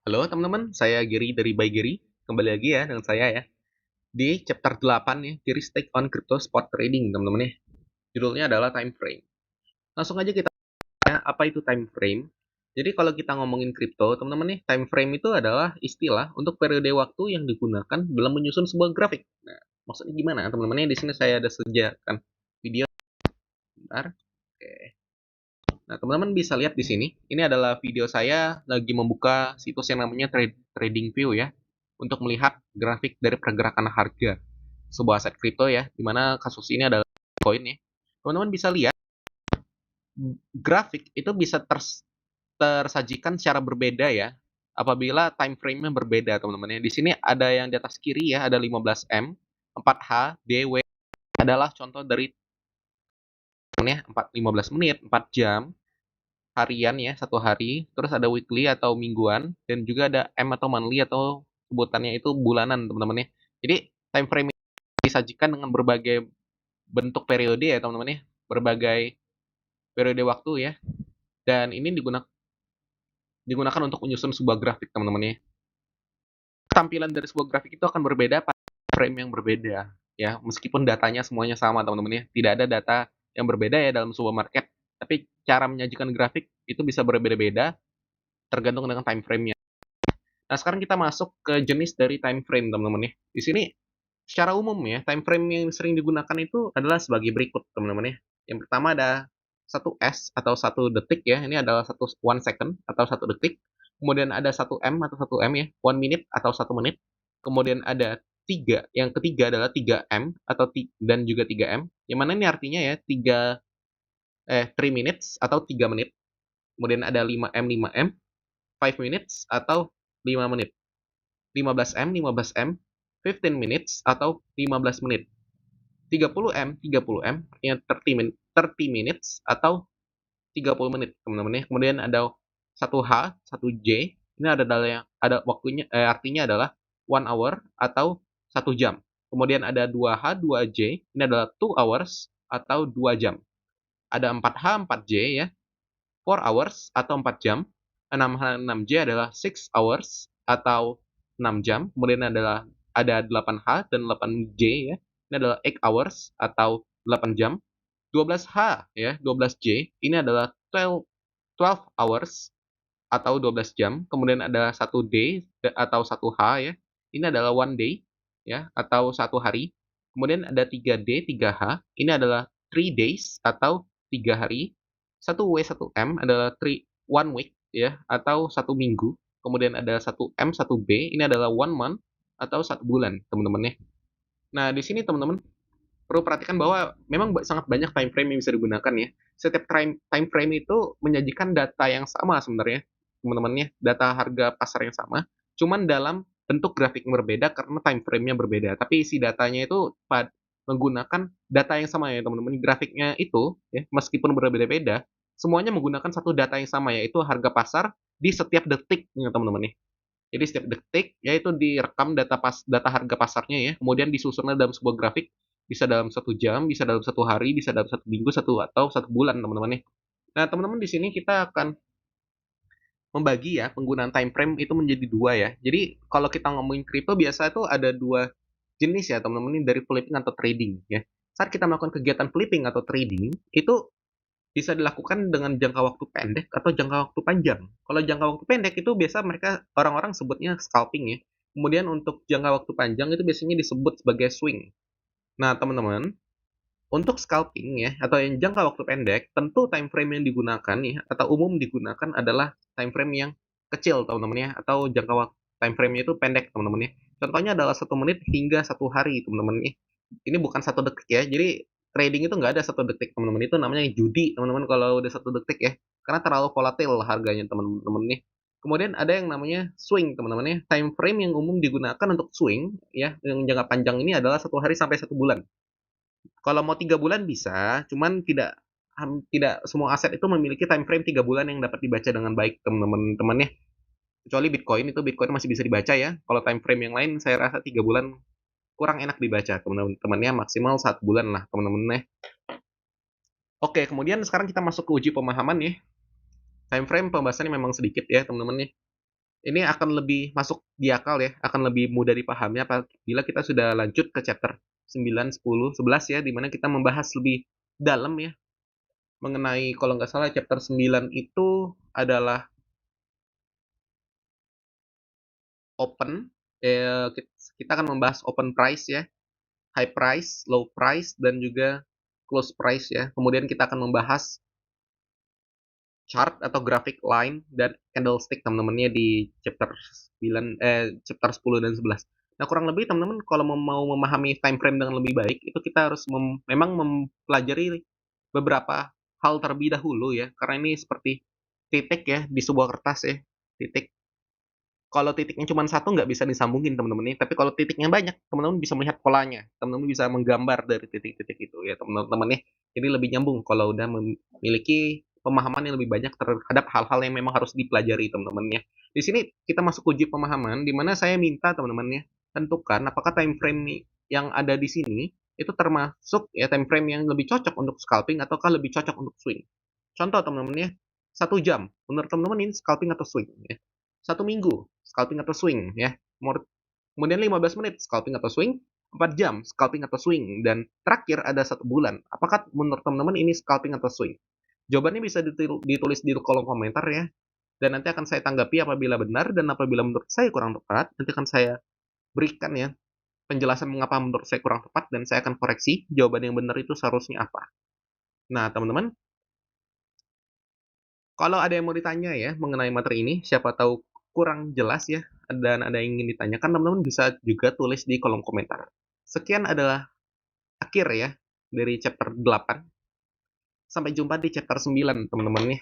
Halo teman-teman, saya Giri dari By Giri. Kembali lagi ya dengan saya ya. Di chapter 8 ya, Giri Take on Crypto Spot Trading teman-teman ya. Judulnya adalah time frame. Langsung aja kita ya, apa itu time frame? Jadi kalau kita ngomongin kripto, teman-teman nih, time frame itu adalah istilah untuk periode waktu yang digunakan dalam menyusun sebuah grafik. Nah, maksudnya gimana? Teman-teman di sini saya ada sediakan video bentar. Oke. Nah, teman-teman bisa lihat di sini. Ini adalah video saya lagi membuka situs yang namanya TradingView ya, untuk melihat grafik dari pergerakan harga sebuah aset kripto ya, di mana kasus ini adalah Bitcoin ya. Teman-teman bisa lihat grafik itu bisa tersajikan secara berbeda ya, apabila time frame-nya berbeda teman-teman ya. Di sini ada yang di atas kiri ya, ada 15M, 4H, DW adalah contoh dari ya, 15 menit, 4 jam, harian ya, satu hari, terus ada weekly atau mingguan, dan juga ada M atau monthly atau sebutannya itu bulanan teman-teman ya. Jadi time frame disajikan dengan berbagai bentuk periode ya teman-teman ya, berbagai periode waktu ya, dan ini digunakan untuk menyusun sebuah grafik teman-teman ya. Tampilan dari sebuah grafik itu akan berbeda pada frame yang berbeda ya, meskipun datanya semuanya sama teman-teman ya, tidak ada data yang berbeda ya dalam sebuah market, tapi cara menyajikan grafik itu bisa berbeda-beda tergantung dengan time frame-nya. Nah, sekarang kita masuk ke jenis dari time frame, teman-teman ya. Di sini secara umum ya, time frame yang sering digunakan itu adalah sebagai berikut, teman-teman ya. Yang pertama ada 1S atau 1 detik ya. Ini adalah 1 second atau 1 detik. Kemudian ada 1M atau 1M ya, 1 minute atau 1 menit. Kemudian ada 3, yang ketiga adalah 3M atau dan juga 3M. Yang mana ini artinya ya 3 minutes atau 3 menit. Kemudian ada 5M 5M, 5 minutes atau 5 menit. 15M 15M, 15 minutes atau 15 menit. 30M 30M, yang 30 minutes atau 30 menit, teman-teman ya. Kemudian ada 1H, 1J, ini ada waktunya, artinya adalah 1 hour atau 1 jam. Kemudian ada 2H, 2J, ini adalah 2 hours atau 2 jam. Ada 4H, 4J ya, 4 hours atau 4 jam. 6H, 6J adalah 6 hours atau 6 jam. Kemudian ada 8H dan 8J ya. Ini adalah 8 hours atau 8 jam. 12H ya, 12J ini adalah 12 hours atau 12 jam. Kemudian ada 1 day atau 1H ya. Ini adalah 1 day ya, atau 1 hari. Kemudian ada 3D, 3H. Ini adalah 3 days atau 3 hari. 1W, 1M adalah 1 week ya, atau 1 minggu. Kemudian ada 1M, 1B. Ini adalah 1 month atau 1 bulan, teman-teman ya. Nah, di sini teman-teman perlu perhatikan bahwa memang sangat banyak time frame yang bisa digunakan ya. Setiap time frame itu menyajikan data yang sama sebenarnya, teman-teman ya, data harga pasar yang sama, cuman dalam bentuk grafik yang berbeda karena time frame-nya berbeda. Tapi isi datanya itu menggunakan data yang sama ya teman-teman. Grafiknya itu ya, meskipun berbeda-beda, semuanya menggunakan satu data yang sama, yaitu harga pasar di setiap detik ya teman-teman ya. Jadi setiap detik yaitu direkam data harga pasarnya ya, kemudian disusunnya dalam sebuah grafik, bisa dalam 1 jam, bisa dalam 1 hari, bisa dalam 1 minggu, atau 1 bulan teman-teman ya. Nah teman-teman di sini kita akan membagi ya penggunaan time frame itu menjadi dua ya. Jadi kalau kita ngomongin kripto biasa itu ada dua jenis ya teman-teman, ini dari flipping atau trading ya. Saat kita melakukan kegiatan flipping atau trading itu bisa dilakukan dengan jangka waktu pendek atau jangka waktu panjang. Kalau jangka waktu pendek itu biasa orang-orang sebutnya scalping ya. Kemudian untuk jangka waktu panjang itu biasanya disebut sebagai swing. Nah, teman-teman, untuk scalping ya atau yang jangka waktu pendek, tentu time frame yang digunakan ya atau umum digunakan adalah time frame yang kecil, teman-teman ya, atau jangka waktu time frame-nya itu pendek, teman-teman ya. Contohnya adalah 1 menit hingga 1 hari, teman-teman ya. Ini bukan 1 detik ya. Jadi trading itu nggak ada 1 detik, teman-teman. Itu namanya judi, teman-teman, kalau udah 1 detik ya. Karena terlalu volatil harganya, teman-teman ya. Kemudian ada yang namanya swing, teman-teman ya. Time frame yang umum digunakan untuk swing ya, yang jangka panjang ini adalah 1 hari sampai 1 bulan. Kalau mau 3 bulan bisa, cuman tidak semua aset itu memiliki time frame 3 bulan yang dapat dibaca dengan baik, teman-teman ya. Kecuali Bitcoin, itu Bitcoin masih bisa dibaca ya. Kalau time frame yang lain saya rasa 3 bulan kurang enak dibaca, teman-temannya, maksimal 1 bulan lah teman-teman ya. Oke, kemudian sekarang kita masuk ke uji pemahaman ya. Time frame pembahasannya memang sedikit ya teman-teman ya. Ini akan lebih masuk di akal ya, akan lebih mudah dipahami apabila kita sudah lanjut ke chapter 9, 10, 11 ya, di mana kita membahas lebih dalam ya mengenai kalau nggak salah chapter 9 itu adalah open. Kita akan membahas open price ya, high price, low price, dan juga close price ya. Kemudian kita akan membahas chart atau graphic line dan candlestick teman-temannya di chapter 9 chapter 10 dan 11. Nah, kurang lebih teman-teman kalau mau memahami time frame dengan lebih baik itu kita harus memang mempelajari beberapa hal terlebih dahulu ya. Karena ini seperti titik ya di sebuah kertas ya. Titik, kalau titiknya cuma satu nggak bisa disambungin teman-teman ini, tapi kalau titiknya banyak teman-teman bisa melihat polanya, teman-teman bisa menggambar dari titik-titik itu ya teman-teman ya. Jadi lebih nyambung kalau udah memiliki pemahaman yang lebih banyak terhadap hal-hal yang memang harus dipelajari teman-teman ya. Di sini kita masuk uji pemahaman di mana saya minta teman-teman ya tentukan apakah time frame yang ada di sini itu termasuk ya time frame yang lebih cocok untuk scalping ataukah lebih cocok untuk swing. Contoh teman-teman ya, 1 jam. Menurut teman-teman ini scalping atau swing ya. 1 minggu, scalping atau swing ya. Kemudian 15 menit, scalping atau swing. 4 jam, scalping atau swing. Dan terakhir ada 1 bulan. Apakah menurut teman-teman ini scalping atau swing? Jawabannya bisa ditulis di kolom komentar ya. Dan nanti akan saya tanggapi apabila benar dan apabila menurut saya kurang tepat. Nanti akan saya berikan ya penjelasan mengapa menurut saya kurang tepat dan saya akan koreksi jawaban yang benar itu seharusnya apa. Nah, teman-teman, kalau ada yang mau ditanya ya mengenai materi ini, siapa tahu kurang jelas ya, dan ada yang ingin ditanyakan, teman-teman bisa juga tulis di kolom komentar. Sekian adalah akhir ya dari chapter 8. Sampai jumpa di chapter 9, teman-teman ya.